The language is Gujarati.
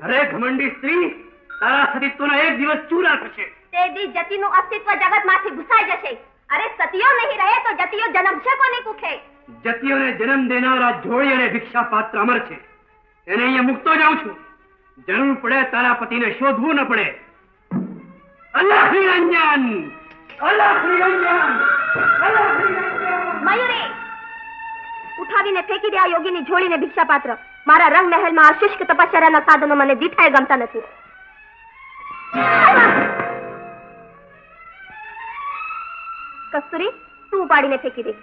અરે ઘમંડી સ્ત્રી, તારા સતીત્વનો એક દિવસ ચૂરા થશે. તે દી જતીનું અસ્તિત્વ જગતમાંથી ભૂસાઈ જશે. અરે સતીઓ નહીં રહે તો જતીઓ જન્મશે કોની કુખે? જતીઓને જન્મ દેનારા જોડી અને ભિક્ષા પાત્ર અમર છે. એને અહીંયા મૂકતો જાઉં છું. જરૂર પડે તારા પતિને શોધવું ન પડે. અલ્લાહ નિરંજન, અલ્લાહ નિરંજન, અલ્લાહ નિરંજન. મયુરી, ઉઠાવીને ફેંકી દે આ યોગીની જોડીને ભિક્ષા પાત્ર. મારા રંગ મહેલમાં આ શુષ્ક તપસ્યાના સાધનો મને દીઠાય ગમતા નથી. કસ્તુરી, તું ઉપાડીને ફેંકી દે.